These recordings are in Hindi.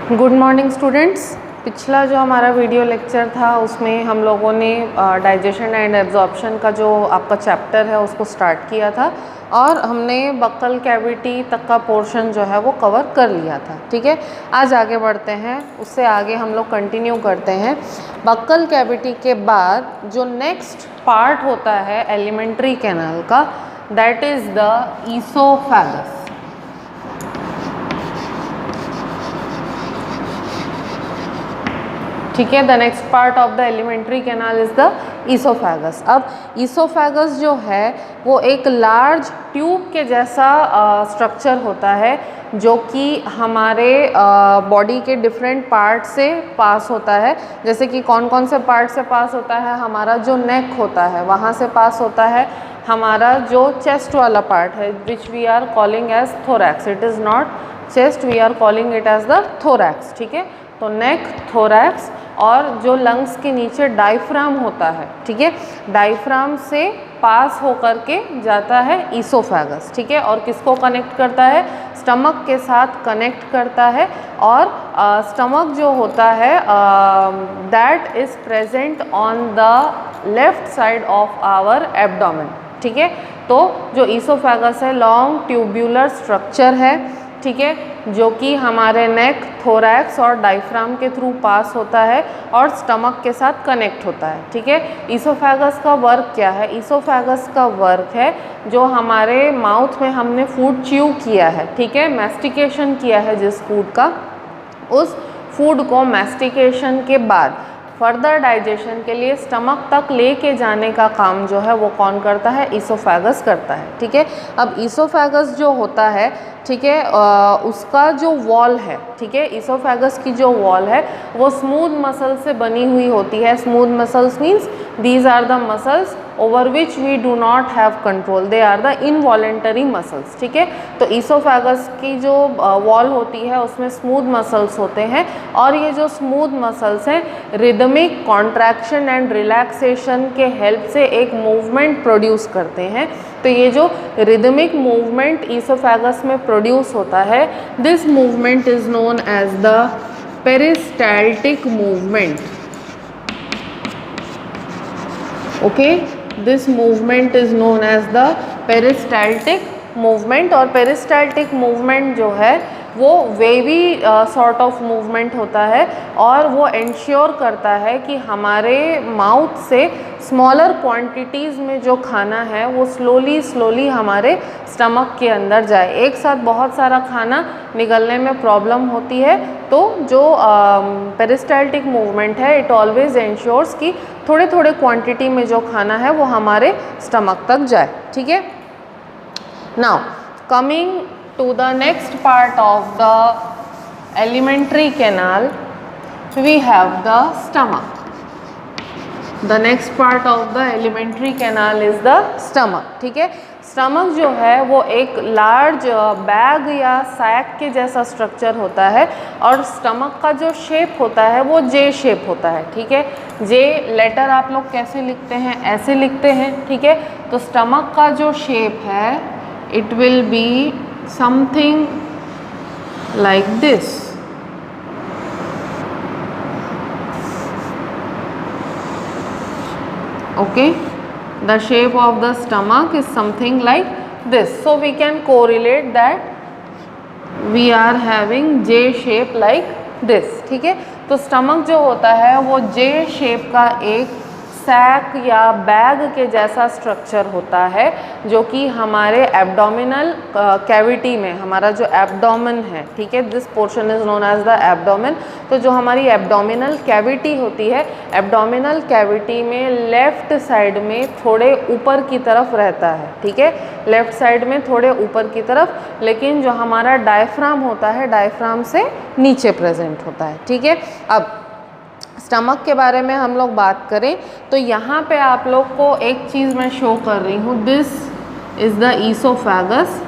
Good morning students. पिछला जो हमारा वीडियो लेक्चर था उसमें हम लोगों ने डाइजेशन एंड एब्जॉर्प्शन का जो आपका चैप्टर है उसको स्टार्ट किया था और हमने बक्कल कैविटी तक का पोर्शन जो है वो कवर कर लिया था। ठीक है, आज आगे बढ़ते हैं, उससे आगे हम लोग कंटिन्यू करते हैं। बक्कल कैविटी के बाद जो नेक्स्ट पार्ट होता है एलिमेंट्री कैनाल का, दैट इज़ द ईसोफेगस। ठीक है, the next part of the alimentary canal is the oesophagus. अब ईसोफेगस जो है वो एक लार्ज ट्यूब के जैसा स्ट्रक्चर होता है जो कि हमारे बॉडी के डिफरेंट पार्ट से पास होता है। जैसे कि कौन कौन से पार्ट से पास होता है? हमारा जो नेक होता है वहाँ से पास होता है, हमारा जो चेस्ट वाला पार्ट है which we are calling as thorax, it is not chest, we are calling it as the thorax. ठीक है, तो नेक, थोरैक्स और जो लंग्स के नीचे डायफ्राम होता है, ठीक है, डायफ्राम से पास होकर के जाता है ईसोफेगस। ठीक है, और किसको कनेक्ट करता है? स्टमक के साथ कनेक्ट करता है। और स्टमक जो होता है that is present on the left side of our abdomen. ठीक है, तो जो ईसोफेगस है लॉन्ग ट्यूब्यूलर स्ट्रक्चर है, ठीक है, जो कि हमारे नेक, थोरैक्स और डायफ्राम के थ्रू पास होता है और स्टमक के साथ कनेक्ट होता है। ठीक है, ईसोफेगस का वर्क क्या है? ईसोफेगस का वर्क है जो हमारे माउथ में हमने फूड च्यू किया है, ठीक है, मैस्टिकेशन किया है जिस फूड का, उस फूड को मैस्टिकेशन के बाद फर्दर डाइजेशन के लिए स्टमक तक लेके जाने का काम जो है वो कौन करता है? ईसोफेगस करता है। ठीक है, अब ईसोफेगस जो होता है, ठीक है, उसका जो वॉल है, ठीक है, ईसोफेगस की जो वॉल है वो स्मूथ मसल से बनी हुई होती है। Smooth muscles means these are the muscles over which we do not have control, they are the involuntary muscles. ठीक है, तो ईसोफेगस की जो वॉल होती है उसमें स्मूथ मसल्स होते हैं और ये जो स्मूथ मसल्स हैं रिदमिक कॉन्ट्रैक्शन एंड रिलैक्सेशन के हेल्प से एक मूवमेंट प्रोड्यूस करते हैं। तो ये जो रिदमिक मूवमेंट ईसोफेगस में प्रोड्यूस होता है, this movement is known as the peristaltic movement. Okay, this movement is known as the peristaltic movement. और पेरिस्टाल्टिक मूवमेंट जो है वो वेवी सॉर्ट ऑफ मूवमेंट होता है और वो इंश्योर करता है कि हमारे माउथ से स्मॉलर क्वांटिटीज़ में जो खाना है वो स्लोली हमारे स्टमक के अंदर जाए। एक साथ बहुत सारा खाना निगलने में प्रॉब्लम होती है, तो जो पेरिस्टाल्टिक मूवमेंट है इट ऑलवेज इंश्योर्स कि थोड़े थोड़े क्वांटिटी में जो खाना है वो हमारे स्टमक तक जाए। ठीक है, now coming to the next part of the alimentary canal, we have the stomach. The next part of the alimentary canal is the stomach. ठीक है, स्टमक जो है वो एक लार्ज बैग या सैक के जैसा स्ट्रक्चर होता है और स्टमक का जो शेप होता है वो जे शेप होता है। ठीक है, जे लेटर आप लोग कैसे लिखते हैं? ऐसे लिखते हैं। ठीक है, तो स्टमक का जो शेप है it will be something like this. Okay, the shape of the stomach is something like this. So we can correlate that we are having J shape like this. ठीक है, तो स्टमक जो होता है वो J shape का एक सैक या बैग के जैसा स्ट्रक्चर होता है जो कि हमारे एब्डोमिनल कैविटी में, हमारा जो एब्डोमेन है, ठीक है, this portion is known as the abdomen. तो जो हमारी एब्डोमिनल कैविटी होती है, एब्डोमिनल कैविटी में लेफ्ट साइड में थोड़े ऊपर की तरफ रहता है। ठीक है, लेफ्ट साइड में थोड़े ऊपर की तरफ, लेकिन जो हमारा डायफ्राम होता है डायफ्राम से नीचे प्रेजेंट होता है। ठीक है, अब स्टमक के बारे में हम लोग बात करें तो यहाँ पे आप लोग को एक चीज़ मैं शो कर रही हूँ, this is the oesophagus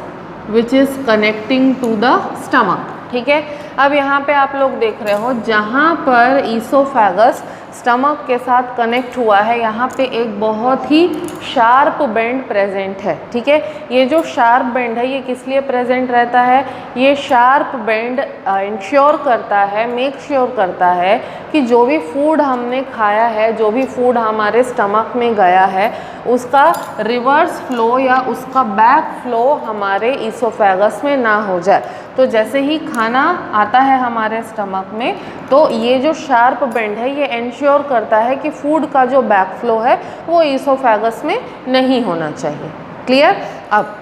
which is connecting to the stomach. ठीक है, अब यहाँ पे आप लोग देख रहे हो जहाँ पर ईसोफेगस स्टमक के साथ कनेक्ट हुआ है, यहाँ पे एक बहुत ही शार्प बेंड प्रेजेंट है, ठीक है। ये जो शार्प बेंड है ये किस लिए प्रेजेंट रहता है? ये शार्प बेंड इंश्योर करता है, मेक श्योर करता है कि जो भी फूड हमने खाया है, जो भी फूड हमारे स्टमक में गया है, उसका रिवर्स फ्लो या उसका बैक फ्लो हमारे ईसोफेगस में ना हो जाए। तो जैसे ही खाना आता है हमारे स्टमक में, तो ये जो शार्प बेंड है ये इंश्योर करता है कि फूड का जो बैक फ्लो है वो ईसोफेगस में नहीं होना चाहिए। क्लियर? अब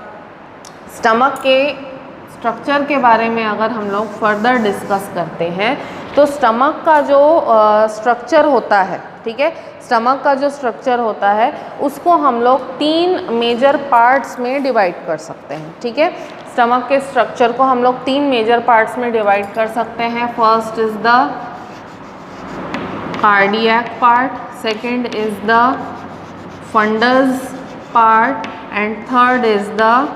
स्टमक के स्ट्रक्चर के बारे में अगर हम लोग फर्दर डिस्कस करते हैं, तो स्टमक का जो स्ट्रक्चर होता है, ठीक है, स्टमक का जो स्ट्रक्चर होता है उसको हम लोग 3 मेजर पार्ट्स में डिवाइड कर सकते हैं, ठीक है। स्टमक के स्ट्रक्चर को हम लोग 3 मेजर पार्ट्स में डिवाइड कर सकते हैं। First is the cardiac part, second is the fundus part and third is the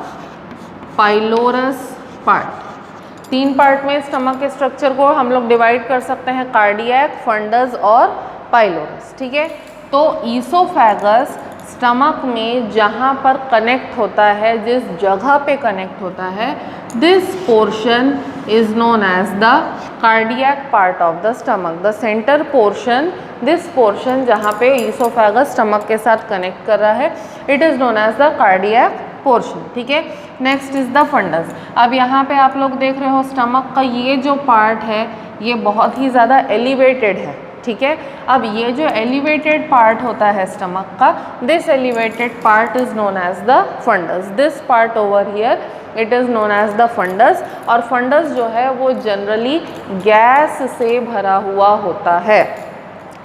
pylorus part. 3 part में स्टमक के स्ट्रक्चर को हम लोग डिवाइड कर सकते हैं, कार्डियक, फंडस और पाइलोरस, ठीक है। तो ईसोफेगस स्टमक में जहाँ पर कनेक्ट होता है, जिस जगह पे कनेक्ट होता है, this portion is known as the cardiac part of the stomach. The centre portion, this portion जहाँ पे ईसोफेगस स्टमक के साथ कनेक्ट कर रहा है, it is known as the cardiac portion, ठीक है। Next is the fundus. अब यहाँ पे आप लोग देख रहे हो स्टमक का ये जो पार्ट है ये बहुत ही ज़्यादा एलिवेटेड है, ठीक है। अब ये जो एलिवेटेड पार्ट होता है स्टमक का, this elevated part is known as the fundus. This part over here it is known as the fundus. और फंडस जो है वो जनरली गैस से भरा हुआ होता है,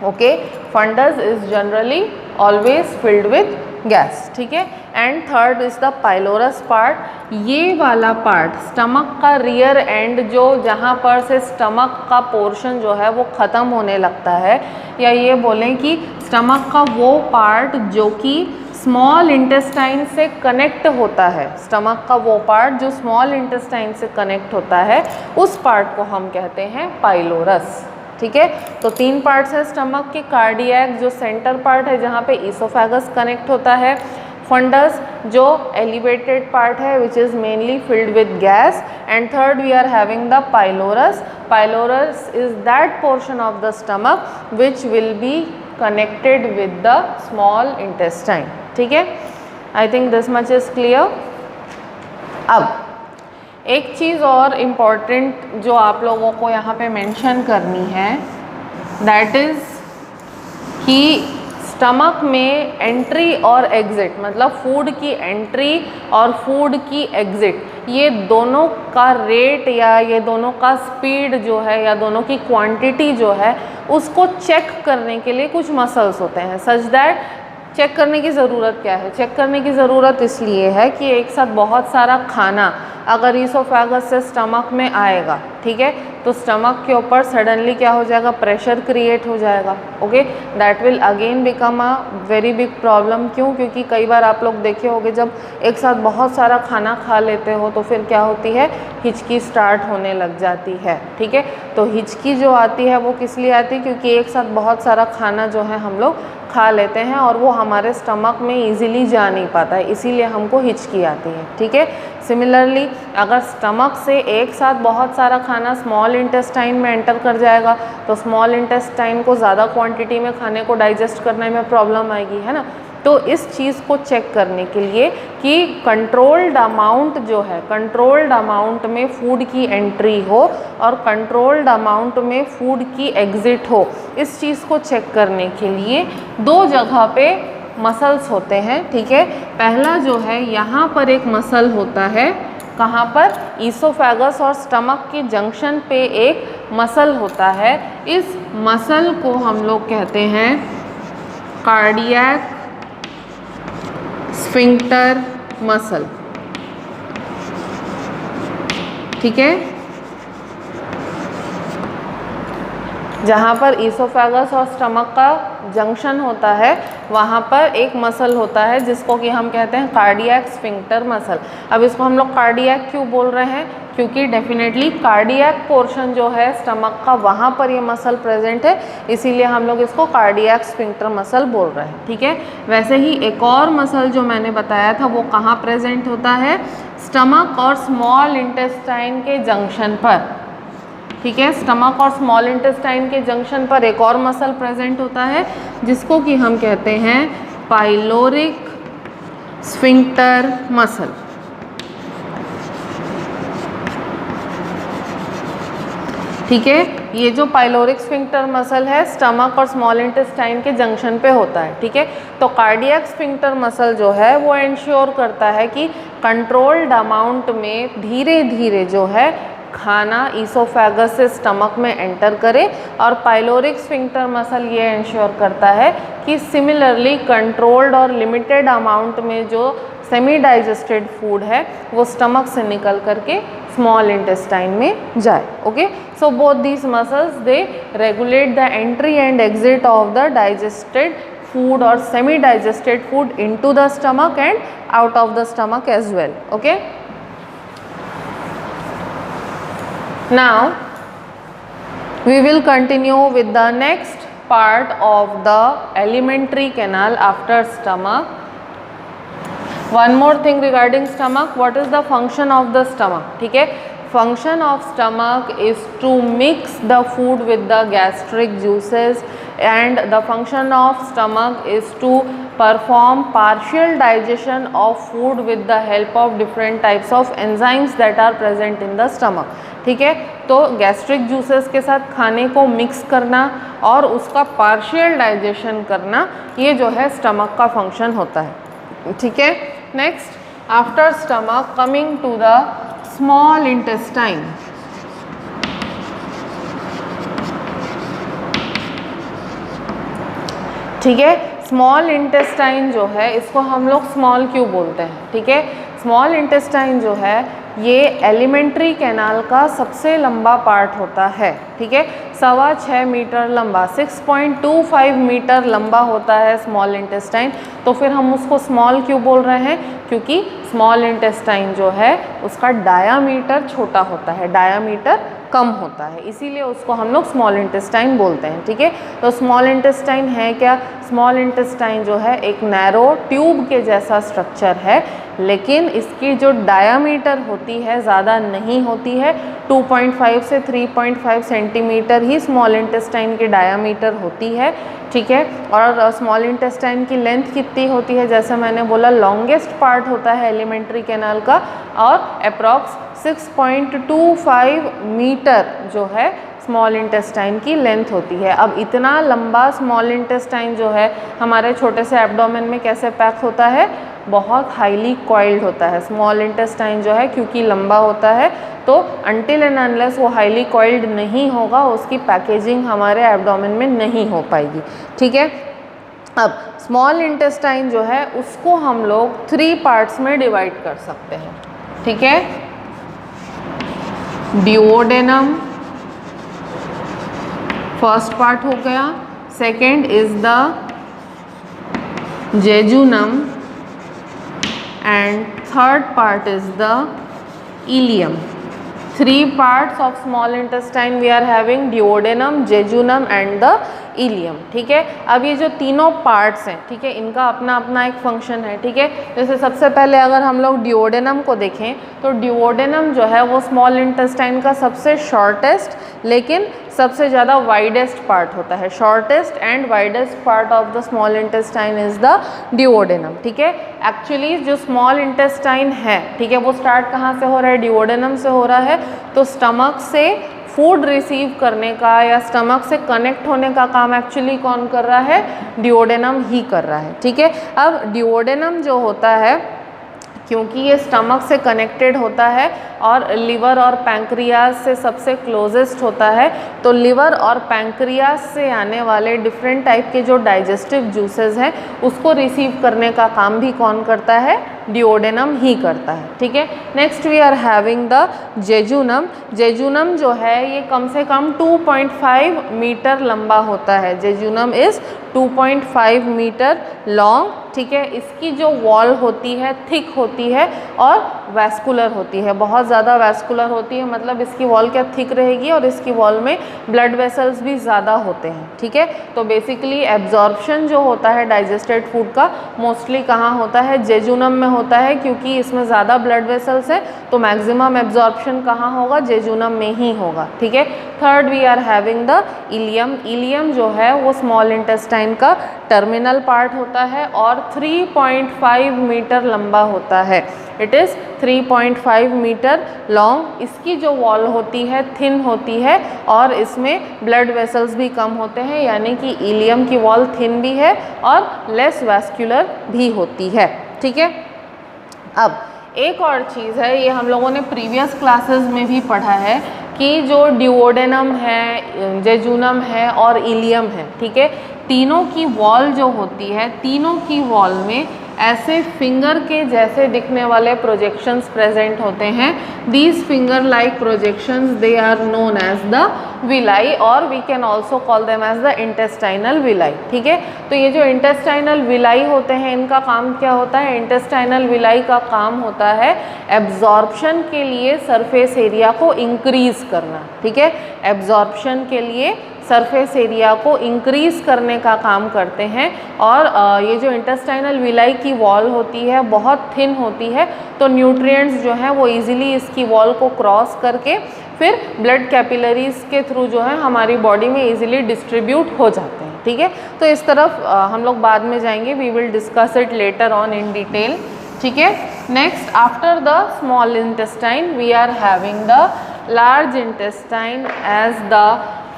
okay. Fundus is generally always filled with gas, ठीक है। And third is the pylorus part. ये वाला पार्ट स्टमक का रियर एंड, जो जहाँ पर से स्टमक का पोर्शन जो है वो ख़त्म होने लगता है, या ये बोलें कि स्टमक का वो पार्ट जो कि स्मॉल इंटेस्टाइन से कनेक्ट होता है, स्टमक का वो पार्ट जो स्मॉल इंटेस्टाइन से कनेक्ट होता है, उस पार्ट को हम कहते हैं पाइलोरस, ठीक है। तो 3 पार्ट्स है स्टमक के, कार्डियक जो सेंटर पार्ट है जहाँ पे ईसोफेगस कनेक्ट होता है, फंडस जो एलिवेटेड पार्ट है which is mainly filled with gas, and third we are having the pylorus. Pylorus is that portion of the stomach which will be connected with the small intestine, ठीक है। I think this much is clear. अब एक चीज़ और इम्पॉर्टेंट जो आप लोगों को यहाँ पे मेंशन करनी है, दैट इज़ कि स्टमक में एंट्री और एग्ज़िट, मतलब फूड की एंट्री और फूड की एग्ज़िट, ये दोनों का रेट या ये दोनों का स्पीड जो है या दोनों की क्वांटिटी जो है उसको चेक करने के लिए कुछ मसल्स होते हैं। सच दैट चेक करने की ज़रूरत क्या है? चेक करने की ज़रूरत इसलिए है कि एक साथ बहुत सारा खाना अगर ईसोफेगस से स्टमक में आएगा, ठीक है, तो स्टमक के ऊपर सडनली क्या हो जाएगा? प्रेशर क्रिएट हो जाएगा, okay. That will again become a very big problem. क्यों? क्योंकि कई बार आप लोग देखे होंगे जब एक साथ बहुत सारा खाना खा लेते हो तो फिर क्या होती है? हिचकी स्टार्ट होने लग जाती है, ठीक है। तो हिचकी जो आती है वो किस लिए आती है? क्योंकि एक साथ बहुत सारा खाना जो है हम लोग खा लेते हैं और वो हमारे स्टमक में इजीली जा नहीं पाता है, इसीलिए हमको हिचकी आती है, ठीक है। सिमिलरली अगर स्टमक से एक साथ बहुत सारा खाना स्मॉल इंटेस्टाइन में एंटर कर जाएगा तो स्मॉल इंटेस्टाइन को ज़्यादा क्वांटिटी में खाने को डाइजेस्ट करने में प्रॉब्लम आएगी, है ना। तो इस चीज़ को चेक करने के लिए कि कंट्रोल्ड अमाउंट जो है, कंट्रोल्ड अमाउंट में फूड की एंट्री हो और कंट्रोल्ड अमाउंट में फूड की एग्ज़िट हो, इस चीज़ को चेक करने के लिए 2 जगह पे मसल्स होते हैं, ठीक है। पहला जो है यहाँ पर एक मसल होता है, कहाँ पर? ईसोफेगस और स्टमक के जंक्शन पे एक मसल होता है। इस मसल को हम लोग कहते हैं कार्डियक स्फिंक्टर मसल, ठीक है। जहाँ पर ईसोफेगस और स्टमक का जंक्शन होता है वहाँ पर एक मसल होता है जिसको कि हम कहते हैं कार्डियक स्फिंक्टर मसल। अब इसको हम लोग कार्डियक क्यों बोल रहे हैं, क्योंकि डेफिनेटली कार्डियक पोर्शन जो है स्टमक का, वहाँ पर ये मसल प्रेजेंट है, इसीलिए हम लोग इसको कार्डियक स्फिंक्टर मसल बोल रहे हैं। ठीक है, वैसे ही एक और मसल जो मैंने बताया था वो कहाँ प्रेजेंट होता है, स्टमक और स्मॉल इंटेस्टाइन के जंक्शन पर। ठीक है, स्टमक और स्मॉल इंटेस्टाइन के जंक्शन पर एक और मसल प्रेजेंट होता है जिसको कि हम कहते हैं पाइलोरिक स्फिंक्टर मसल। ठीक है, ये जो पाइलोरिक स्फिंक्टर मसल है स्टमक और स्मॉल इंटेस्टाइन के जंक्शन पे होता है। ठीक है, तो कार्डियक स्फिंक्टर मसल जो है वो इंश्योर करता है कि कंट्रोल्ड अमाउंट में धीरे धीरे जो है खाना ईसोफेगस से स्टमक में एंटर करे, और पाइलोरिक स्फिंक्टर मसल ये इंश्योर करता है कि सिमिलरली कंट्रोल्ड और लिमिटेड अमाउंट में जो सेमी डाइजेस्टेड फूड है वो स्टमक से निकल करके स्मॉल इंटेस्टाइन में जाए। Okay, so both these muscles they regulate the entry and exit of the digested food or semi digested food into the stomach and out of the stomach as well. Okay, now we will continue with the next part of the alimentary canal after stomach. One more thing regarding stomach, what is the function of the stomach? ठीक है, function of stomach is to mix the food with the gastric juices, and the function of stomach is to perform partial digestion of food with the help of different types of enzymes that are present in the stomach. ठीक है, तो गैस्ट्रिक जूसेस के साथ खाने को मिक्स करना और उसका पार्शियल डाइजेशन करना, ये जो है स्टमक का फंक्शन होता है। ठीक है, next after stomach coming to the small intestine. ठीक है, स्मॉल इंटेस्टाइन जो है इसको हम लोग स्मॉल क्यों बोलते हैं? ठीक है, स्मॉल इंटेस्टाइन जो है ये एलिमेंट्री कैनाल का सबसे लंबा पार्ट होता है। ठीक है, 6.25 मीटर लंबा, 6.25 मीटर लंबा होता है स्मॉल इंटेस्टाइन। तो फिर हम उसको स्मॉल क्यों बोल रहे हैं? क्योंकि स्मॉल इंटेस्टाइन जो है उसका डायामीटर छोटा होता है, डायामीटर कम होता है, इसीलिए उसको हम लोग स्मॉल इंटेस्टाइन बोलते हैं। ठीक है, तो स्मॉल इंटेस्टाइन है क्या? स्मॉल इंटेस्टाइन जो है एक नैरो ट्यूब के जैसा स्ट्रक्चर है, लेकिन इसकी जो डायामीटर होती है ज़्यादा नहीं होती है। 2.5 से 3.5 सेंटीमीटर ही स्मॉल इंटेस्टाइन की डायामीटर होती है। ठीक है, और स्मॉल इंटेस्टाइन की लेंथ कितनी होती है? जैसे मैंने बोला लॉन्गेस्ट पार्ट होता है एलिमेंट्री कैनाल का, और अप्रॉक्स 6.25 मीटर जो है स्मॉल इंटेस्टाइन की लेंथ होती है। अब इतना लंबा स्मॉल इंटेस्टाइन जो है हमारे छोटे से एब्डोमेन में कैसे पैक होता है? बहुत हाईली कॉइल्ड होता है स्मॉल इंटेस्टाइन जो है, क्योंकि लंबा होता है तो अनटिल एंड अनलेस वो हाईली कॉइल्ड नहीं होगा उसकी पैकेजिंग हमारे एब्डोमेन में नहीं हो पाएगी। ठीक है, अब स्मॉल इंटेस्टाइन जो है उसको हम लोग 3 पार्ट्स में डिवाइड कर सकते हैं। ठीक है, डिओडेनम फर्स्ट पार्ट हो गया, second is the jejunum, and third part is the ileum. 3 parts of small intestine we are having: duodenum, jejunum and the ileum. ठीक है, अब ये जो तीनों पार्ट्स हैं, ठीक है, इनका अपना अपना एक फंक्शन है। ठीक है, जैसे सबसे पहले अगर हम लोग डिओडेनम को देखें तो डिओडेनम जो है वो स्मॉल इंटेस्टाइन का सबसे शॉर्टेस्ट लेकिन सबसे ज़्यादा वाइडेस्ट पार्ट होता है। Shortest and widest part of the small intestine is the duodenum. ठीक है, एक्चुअली जो स्मॉल इंटेस्टाइन है, ठीक है, वो स्टार्ट कहाँ से हो रहा है? डिओडेनम से हो रहा है। तो स्टमक से फूड रिसीव करने का या स्टमक से कनेक्ट होने का काम एक्चुअली कौन कर रहा है? डिओडेनम ही कर रहा है। ठीक है, अब डिओडेनम जो होता है क्योंकि ये स्टमक से कनेक्टेड होता है और लिवर और पैंक्रियाज से सबसे क्लोजेस्ट होता है। तो लिवर और पैंक्रियाज से आने वाले डिफरेंट टाइप के जो डाइजेस्टिव जूसेस हैं उसको रिसीव करने का काम भी कौन करता है? डिओडेनम ही करता है। ठीक है, next we are having the jejunum. Jejunum जो है ये कम से कम 2.5 मीटर लंबा होता है। Jejunum is 2.5 metre long. ठीक है, इसकी जो वॉल होती है थिक होती है और वैस्कुलर होती है, बहुत ज़्यादा वैस्कुलर होती है। मतलब इसकी वॉल क्या थिक रहेगी और इसकी वॉल में ब्लड वेसल्स भी ज़्यादा होते हैं। ठीक है, तो बेसिकली एब्जॉर्प्शन जो होता है डाइजेस्टेड फूड का मोस्टली कहाँ होता है? जेजुनम में होता है, क्योंकि इसमें ज़्यादा ब्लड वेसल्स है तो मैक्सिमम एब्जॉर्प्शन कहाँ होगा? जेजुनम में ही होगा। ठीक है, third we are having the ileum. Ileum जो है वो स्मॉल इंटेस्टाइन का टर्मिनल पार्ट होता है और 3.5 मीटर लंबा होता है। It is 3.5 metre long. इसकी जो वॉल होती है थिन होती है और इसमें ब्लड वेसल्स भी कम होते हैं, यानी कि इलियम की वॉल थिन भी है और लेस वैस्कुलर भी होती है। ठीक है, अब एक और चीज़ है, ये हम लोगों ने प्रीवियस क्लासेस में भी पढ़ा है कि जो डिओडेनम है, जेजुनम है और इलियम है, ठीक है, तीनों की वॉल जो होती है, तीनों की वॉल में ऐसे फिंगर के जैसे दिखने वाले प्रोजेक्शंस प्रेजेंट होते हैं। These finger like projections they are known as the villi और we can also call them as the intestinal villi. ठीक है, तो ये जो इंटेस्टाइनल विलाई होते हैं इनका काम क्या होता है? इंटेस्टाइनल विलाई का काम होता है एब्जॉर्प्शन के लिए सरफेस एरिया को इंक्रीज करना। ठीक है, एब्जॉर्प्शन के लिए सरफेस एरिया को इंक्रीज़ करने का काम करते हैं। और ये जो इंटेस्टाइनल विलाई की वॉल होती है बहुत थिन होती है, तो न्यूट्रिएंट्स जो हैं वो इजीली इसकी वॉल को क्रॉस करके फिर ब्लड कैपिलरीज के थ्रू जो है हमारी बॉडी में इजीली डिस्ट्रीब्यूट हो जाते हैं। ठीक है, तो इस तरफ हम लोग बाद में जाएंगे, we will discuss it later on in detail. ठीक है, next after the small intestine we are having the large intestine as the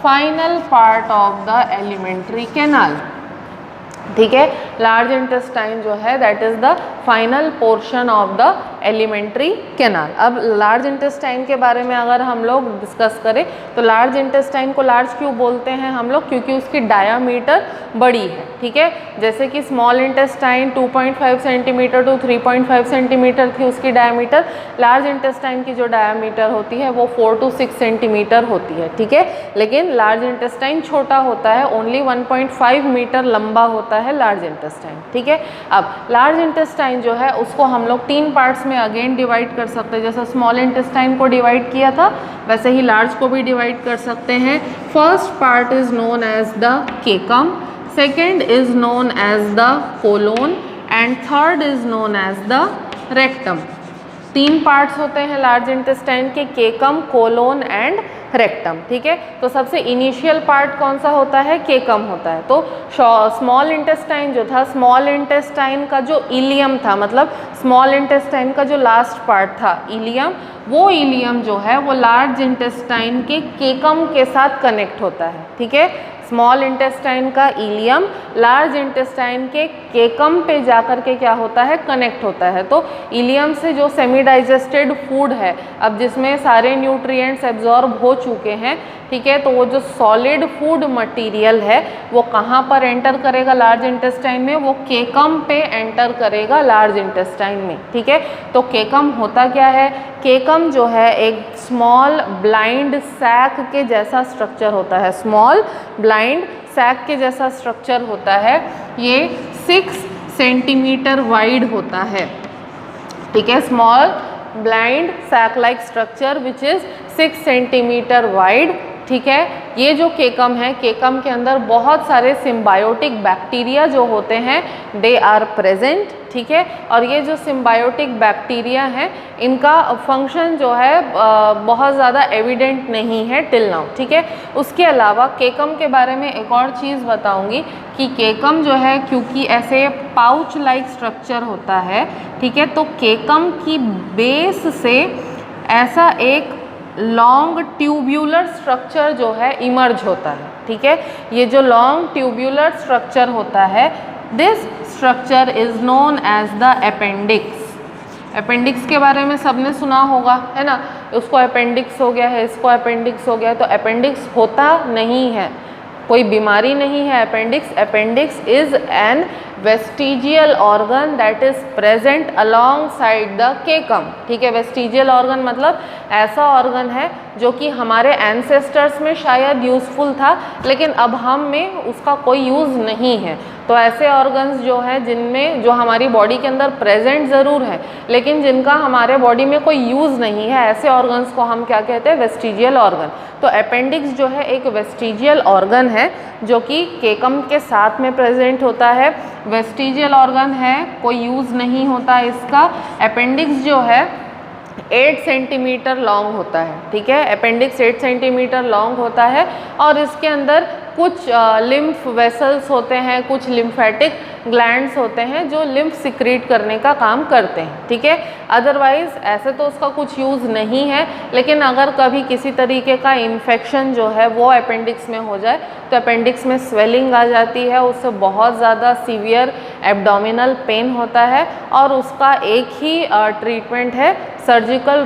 final part of the alimentary canal. ठीक है, लार्ज इंटेस्टाइन जो है that is the final portion of the alimentary canal. अब लार्ज इंटेस्टाइन के बारे में अगर हम लोग डिस्कस करें तो लार्ज इंटेस्टाइन को लार्ज क्यों बोलते हैं हम लोग? क्योंकि उसकी डायामीटर बड़ी है। ठीक है, जैसे कि small intestine 2.5 centimetre to 3.5 centimetre थी उसकी डायामीटर, लार्ज इंटेस्टाइन की जो डायामीटर होती है वो 4 to 6 सेंटीमीटर होती है। ठीक है, लेकिन लार्ज इंटेस्टाइन छोटा होता है, ओनली 1.5 मीटर लंबा होता है लार्ज इंटेस्टाइन। ठीक है, अब लार्ज इंटेस्टाइन जो है उसको हम लोग 3 पार्ट्स में अगेन डिवाइड कर सकते हैं। जैसा स्मॉल इंटेस्टाइन को डिवाइड किया था वैसे ही लार्ज को भी डिवाइड कर सकते हैं। First part is known as the caecum, second is known as the colon and third is known as the rectum. 3 parts होते हैं लार्ज इंटेस्टाइन के, केकम, कोलोन एंड रेक्टम। ठीक है, तो सबसे इनिशियल पार्ट कौन सा होता है? केकम होता है। तो स्मॉल इंटेस्टाइन जो था, स्मॉल इंटेस्टाइन का जो इलियम था, मतलब स्मॉल इंटेस्टाइन का जो लास्ट पार्ट था इलियम, वो इलियम जो है वो लार्ज इंटेस्टाइन के केकम के साथ कनेक्ट होता है। ठीक है, स्मॉल इंटेस्टाइन का इलियम लार्ज इंटेस्टाइन के केकम पे जाकर के क्या होता है? कनेक्ट होता है। तो इलियम से जो सेमी डाइजेस्टेड फूड है, अब जिसमें सारे न्यूट्रिएंट्स एब्जॉर्ब हो चुके हैं, ठीक है, तो वो जो सॉलिड फूड मटेरियल है वो कहाँ पर एंटर करेगा? लार्ज इंटेस्टाइन में। वो केकम पे एंटर करेगा लार्ज इंटेस्टाइन में। ठीक है, तो केकम होता क्या है? केकम जो है एक स्मॉल ब्लाइंड सैक के जैसा स्ट्रक्चर होता है। स्मॉल ब्लाइंड सैक के जैसा स्ट्रक्चर होता है। ये 6 सेंटीमीटर वाइड होता है। ठीक है, small blind sac like structure which is 6 centimetre wide. ठीक है, ये जो केकम है, केकम के अंदर बहुत सारे सिम्बायोटिक बैक्टीरिया जो होते हैं दे आर प्रेजेंट। ठीक है, और ये जो सिम्बायोटिक बैक्टीरिया हैं इनका फंक्शन जो है बहुत ज़्यादा एविडेंट नहीं है टिल नाउ। ठीक है, उसके अलावा केकम के बारे में एक और चीज़ बताऊंगी कि केकम जो है क्योंकि ऐसे पाउच लाइक स्ट्रक्चर होता है, ठीक है, तो केकम की बेस से ऐसा एक लॉन्ग ट्यूब्यूलर स्ट्रक्चर जो है इमर्ज होता है। ठीक है, ये जो लॉन्ग ट्यूब्यूलर स्ट्रक्चर होता है, this structure is known as the appendix. Appendix के बारे में सबने सुना होगा, है ना, उसको अपेंडिक्स हो गया है, इसको अपेंडिक्स हो गया है। तो अपेंडिक्स होता नहीं है, कोई बीमारी नहीं है appendix. Appendix is an vestigial organ that is present along side the केकम। ठीक है, वेस्टिजियल ऑर्गन मतलब ऐसा ऑर्गन है जो कि हमारे एंसेस्टर्स में शायद यूज़फुल था, लेकिन अब हम में उसका कोई यूज़ नहीं है। तो ऐसे ऑर्गन्स जो है जिनमें जो हमारी बॉडी के अंदर प्रेजेंट ज़रूर है लेकिन जिनका हमारे बॉडी में कोई यूज़ नहीं है, ऐसे ऑर्गन्स को हम क्या कहते हैं, वेस्टिजियल ऑर्गन। तो अपेंडिक्स जो है एक वेस्टिजियल ऑर्गन है जो कि केकम के साथ में प्रेजेंट होता है। वेस्टिजियल ऑर्गन है, कोई यूज़ नहीं होता इसका। अपेंडिक्स जो है 8 सेंटीमीटर लॉन्ग होता है। ठीक है, अपेंडिक्स 8 सेंटीमीटर लॉन्ग होता है और इसके अंदर कुछ लिम्फ वेसल्स होते हैं, कुछ लिम्फेटिक ग्लैंड्स होते हैं जो लिम्फ सिक्रीट करने का काम करते हैं। ठीक है, अदरवाइज़ ऐसे तो उसका कुछ यूज़ नहीं है, लेकिन अगर कभी किसी तरीके का इन्फेक्शन जो है वो अपेंडिक्स में हो जाए तो अपेंडिक्स में स्वेलिंग आ जाती है, उससे बहुत ज़्यादा सीवियर एब्डोमिनल पेन होता है और उसका एक ही ट्रीटमेंट है, surgical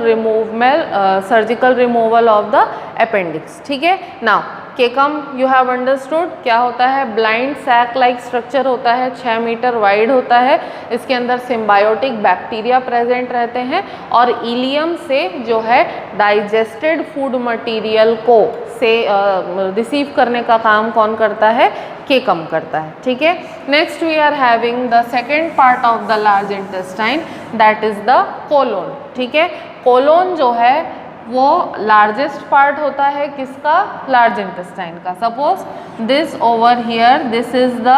removal of the appendix. ठीक है, नाउ केकम यू हैव अंडरस्टूड क्या होता है। ब्लाइंड सैक लाइक स्ट्रक्चर होता है, 6 मीटर वाइड होता है। इसके अंदर सिम्बायोटिक बैक्टीरिया प्रेजेंट रहते हैं और इलियम से जो है डाइजेस्टेड फूड मटेरियल को से रिसीव करने का काम कौन करता है, केकम करता है। ठीक है, next we are having the second part of the large intestine that is the colon. ठीक है, कोलोन जो है वो लार्जेस्ट पार्ट होता है किसका, लार्ज इंटेस्टाइन का। Suppose this over here this is the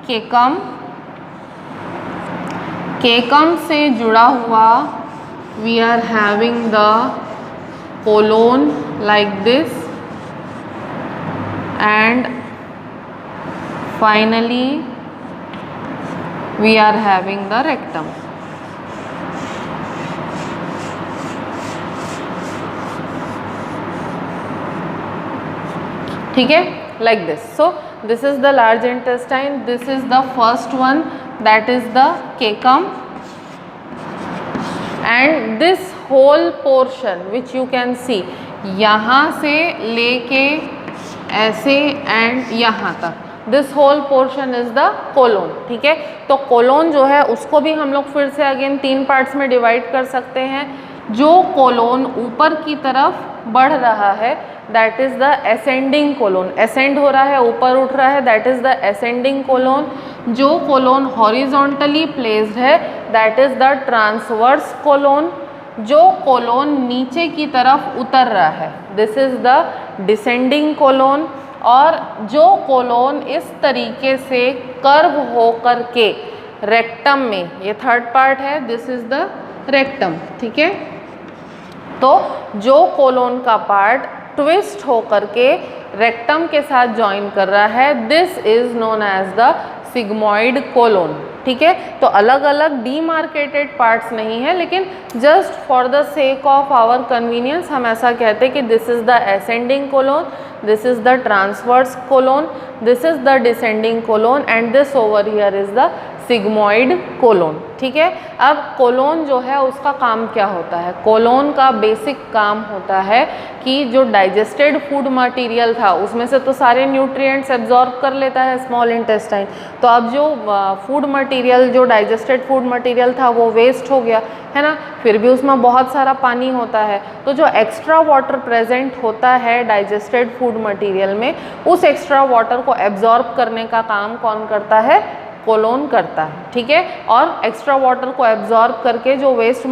caecum, caecum से जुड़ा हुआ we are having the colon like this and finally we are having the rectum. ठीक है, like this. So this is the large intestine, this is the first one that is the cecum and this whole portion which you can see यहाँ से लेके ऐसे एंड यहाँ तक, this whole portion is the colon. ठीक है, तो कोलोन जो है उसको भी हम लोग फिर से अगेन 3 पार्ट्स में डिवाइड कर सकते हैं। जो कोलोन ऊपर की तरफ बढ़ रहा है that is the ascending colon, ascend हो रहा है, ऊपर उठ रहा है, that is the ascending colon. जो कोलोन हॉरिजॉन्टली प्लेस्ड है that is the transverse colon. जो कोलोन नीचे की तरफ उतर रहा है this is the descending colon. और जो कोलोन इस तरीके से कर्व हो कर के रेक्टम में, ये थर्ड पार्ट है, दिस इज द रेक्टम। ठीक है, तो जो कोलोन का पार्ट ट्विस्ट हो कर के रेक्टम के साथ ज्वाइन कर रहा है this is known as the sigmoid colon. ठीक है, तो अलग अलग डीमार्केटेड पार्ट्स नहीं है, लेकिन just for the sake of our convenience हम ऐसा कहते हैं कि this is the ascending colon, this is the transverse colon, this is the descending colon and this over here is the sigmoid colon. ठीक है, अब कोलोन जो है उसका काम क्या होता है, कोलोन का बेसिक काम होता है कि जो डाइजेस्टेड फूड मटेरियल था उसमें से तो सारे न्यूट्रिएंट्स एब्जॉर्ब कर लेता है स्मॉल इंटेस्टाइन। तो अब जो फूड मटेरियल, जो डाइजेस्टेड फूड मटेरियल था वो वेस्ट हो गया है ना, फिर भी उसमें बहुत सारा पानी होता है, तो जो एक्स्ट्रा वाटर प्रेजेंट होता है डाइजेस्टेड फूड मटेरियल में उस एक्स्ट्रा वाटर को एब्जॉर्ब करने का काम कौन करता है, कोलोन करता है। ठीक है, और एक्स्ट्रा वाटर को एब्जॉर्ब करके जो वेस्ट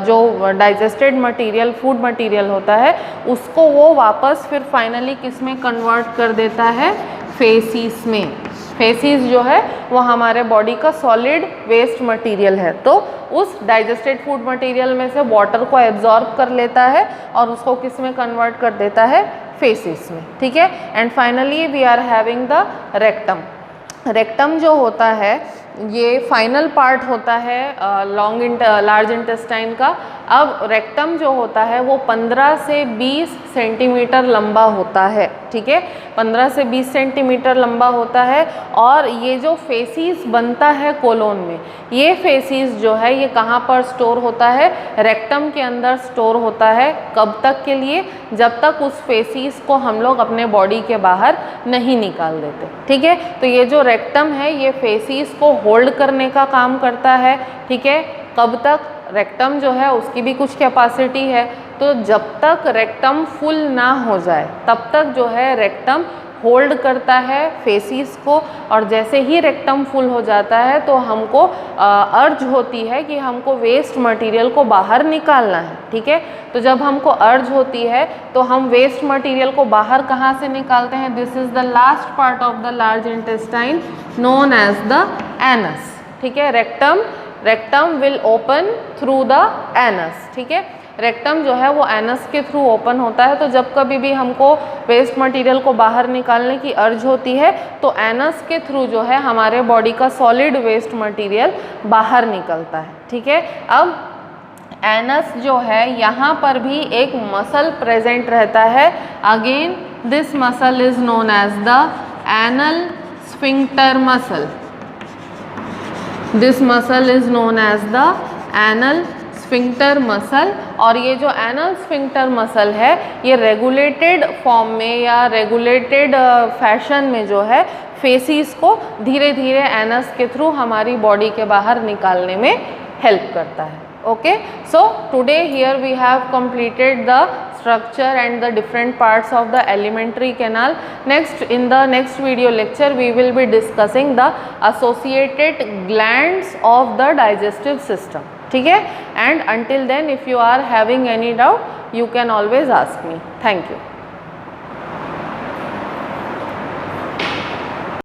जो डाइजेस्टेड मटेरियल फूड मटेरियल होता है उसको वो वापस फिर फाइनली किस में कन्वर्ट कर देता है, फेसिस में। फेसिस जो है वो हमारे बॉडी का सॉलिड वेस्ट मटेरियल है, तो उस डाइजेस्टेड फूड मटेरियल में से वाटर को एब्जॉर्ब कर लेता है और उसको किस में कन्वर्ट कर देता है, फेसिस में। ठीक है, and finally we are having the rectum. Rectum जो होता है ये फाइनल पार्ट होता है लार्ज इंटेस्टाइन का। अब रेक्टम जो होता है वो 15 से 20 सेंटीमीटर लंबा होता है, ठीक है, 15 से 20 सेंटीमीटर लंबा होता है। और ये जो फेसिस बनता है कोलोन में, ये फेसिस जो है ये कहाँ पर स्टोर होता है? रेक्टम के अंदर स्टोर होता है। कब तक के लिए? जब तक उस फेसिस को हम लोग अपने बॉडी के बाहर नहीं निकाल देते, ठीक है। तो ये जो रेक्टम है ये फेसिस को होल्ड करने का काम करता है, ठीक है। कब तक? रेक्टम जो है उसकी भी कुछ कैपेसिटी है, तो जब तक रेक्टम फुल ना हो जाए तब तक जो है रेक्टम होल्ड करता है फेसिस को। और जैसे ही रेक्टम फुल हो जाता है तो हमको अर्ज होती है कि हमको वेस्ट मटेरियल को बाहर निकालना है, ठीक है। तो जब हमको अर्ज होती है तो हम वेस्ट मटेरियल को बाहर कहाँ से निकालते हैं? This is the last part of the large intestine known as the anus, ठीक है। Rectum will open through the anus, ठीक है। रेक्टम जो है वो एनस के थ्रू ओपन होता है। तो जब कभी भी हमको वेस्ट मटेरियल को बाहर निकालने की अर्ज होती है तो एनस के थ्रू जो है हमारे बॉडी का सॉलिड वेस्ट मटेरियल बाहर निकलता है, ठीक है। अब एनस जो है यहाँ पर भी एक मसल प्रेजेंट रहता है। Again this muscle is known as the anal sphincter muscle. This muscle is known as the anal sphincter muscle. और ये जो एनल स्फिंक्टर मसल है ये रेगुलेटेड फॉर्म में या रेगुलेटेड फैशन में जो है फेसिस को धीरे धीरे एनस के थ्रू हमारी बॉडी के बाहर निकालने में हेल्प करता है। Okay, so today here we have completed the structure and the different parts of the alimentary canal. Next, in the next video lecture we will be discussing the associated glands of the digestive system, ठीक है। And until then if you are having any doubt you can always ask me. Thank you.